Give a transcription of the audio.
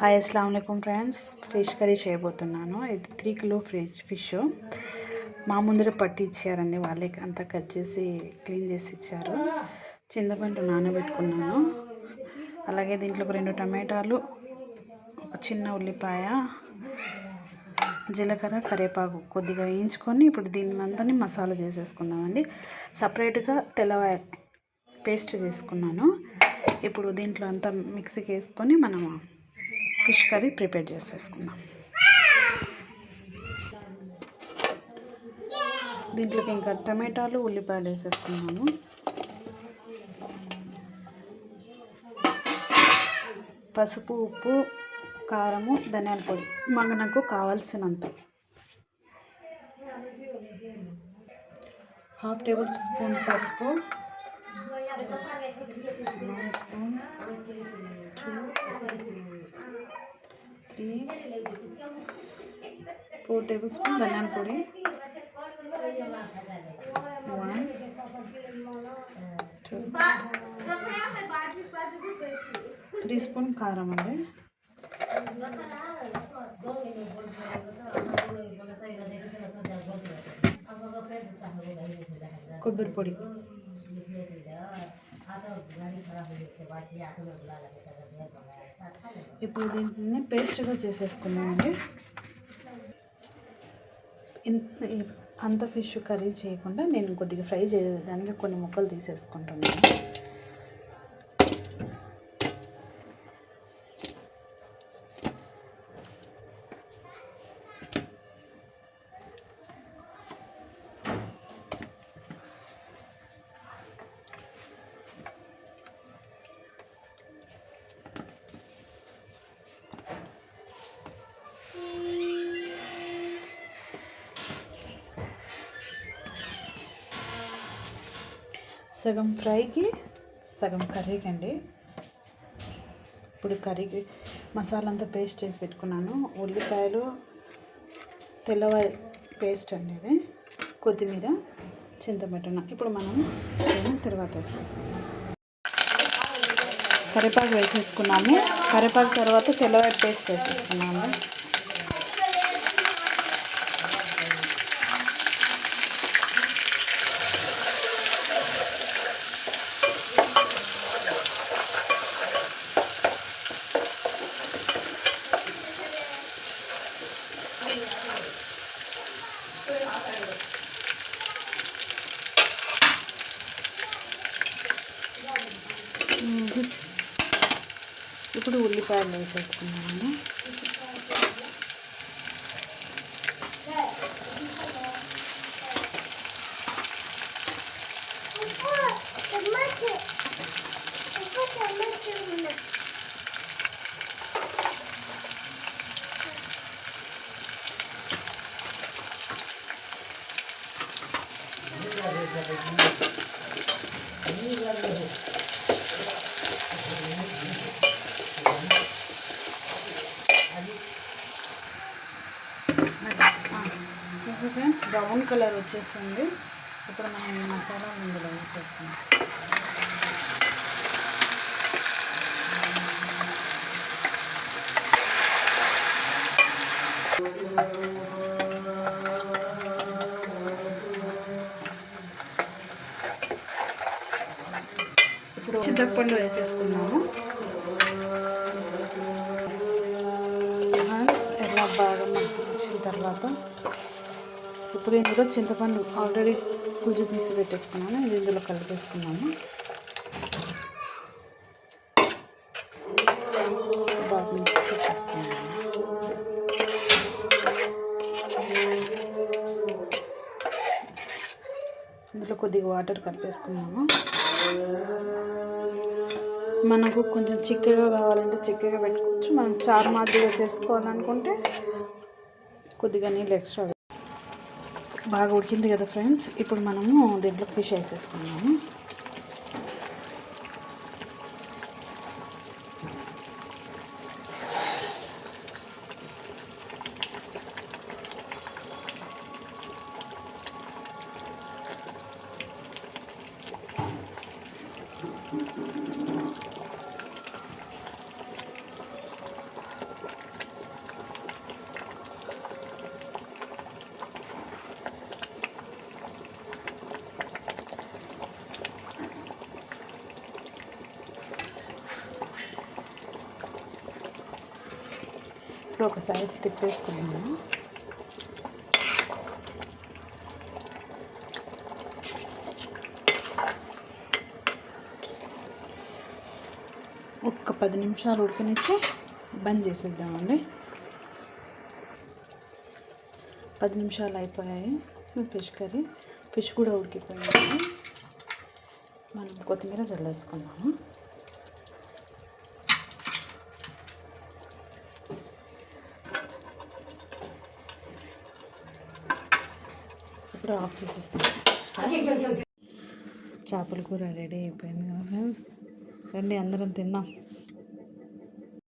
Hi అస్సలాము అలైకుం friends. Fish curry చేయబోతున్నాను. ఇది 3 కిలో ఫిష్ మా ముందర పట్టి ఇచ్చారండి. వాళ్ళే అంతా కట్ చేసి క్లీన్ చేసి ఇచ్చారు. చింతపండు నానబెట్టుకున్నాను. అలాగే దీంట్లో 2 టమాటాలు, ఒక చిన్న ఉల్లిపాయ, జీలకర్ర, కరివేపాకు కొద్దిగా వేయించుకొని ఇప్పుడు దీన్నంతని మసాలా చేసేసుకుందామండి. సపరేట్గా తెల్లవాయ పేస్ట్ చేసుకున్నాను. ఇప్పుడు దీంట్లో అంతా మిక్సీకి వేసుకొని మనం ఫిష్ కర్రీ ప్రిపేర్ చేసేసుకుందాం. దీంట్లోకి ఇంకా టమాటాలు, ఉల్లిపాయలు వేసేసుకున్నాను. పసుపు, ఉప్పు, కారము, ధనియాల పొడి మనకు కావాల్సినంత. 1/2 టేబుల్ స్పూన్ పసుపు, 1 స్పూన్, 2, 3, 4 టేబుల్ స్పూన్ ధనియాల పొడి, 1, 2, 3 స్పూన్ కారం అండి. కొబ్బరి పొడి. ఇప్పుడు దీన్ని పేస్ట్గా చేసేసుకున్నామండి. అంత ఫిష్ కర్రీ చేయకుండా నేను కొద్దిగా ఫ్రై చేయడానికి కొన్ని ముక్కలు తీసేసుకుంటున్నాను. సగం ఫ్రైకి సగం కర్రీకి అండి. ఇప్పుడు కర్రీకి మసాలా అంతా పేస్ట్ చేసి పెట్టుకున్నాను. ఉల్లిపాయలు, తెల్లవాయ పేస్ట్ అండి ఇది, కొత్తిమీర, చింతపండు. ఇప్పుడు మనం తర్వాత వేసేసుకున్నాం. కరివేపాకు వేసేసుకున్నాము. కరివేపాకు తర్వాత తెల్లవాయ పేస్ట్ వేసేసుకున్నాము. ఇప్పుడు ఉల్లిపాయలు వేసేసుకున్నాము. బ్రౌన్ కలర్ వచ్చేసింది. ఇప్పుడు మనం ఈ మసాలా ఇందులో వేసేసుకున్నాం. ఇప్పుడు చింతపండు వేసేసుకున్నాము. ఎలా బాగా మగ్గించిన తర్వాత ఇప్పుడు ఇందులో చింతపండు ఆల్రెడీ గుజ్జు తీసి పెట్టేసుకున్నాను. ఇది ఇందులో కలిపేసుకున్నాము. బాగా మిక్స్ చేసుకున్నాము. ఇందులో కొద్దిగా వాటర్ కలిపేసుకున్నాము. మనకు కొంచెం చిక్కగా కావాలంటే చిక్కగా పెట్టుకోవచ్చు. మనం చారు మాదిరిగా చేసుకోవాలనుకుంటే కొద్దిగా నీళ్ళు ఎక్స్ట్రా. బాగా ఉడికింది కదా ఫ్రెండ్స్. ఇప్పుడు మనము దీంట్లో ఫిష్ వేసేసుకున్నాము. ఇప్పుడు ఒకసారి తిప్పేసుకున్నాను. ఒక్క 10 నిమిషాలు ఉడకనిచ్చి బంద్ చేసేద్దామండి. 10 నిమిషాలు అయిపోయాయి. ఫిష్ కూడా ఉడికిపోయింది. మనం కొత్తిమీర చల్లేసుకున్నాము. ఇప్పుడు ఆఫ్ చేసేస్తాను. చేపల కూర రెడీ అయిపోయింది కదా ఫ్రెండ్స్. రండి అందరం తిందాం.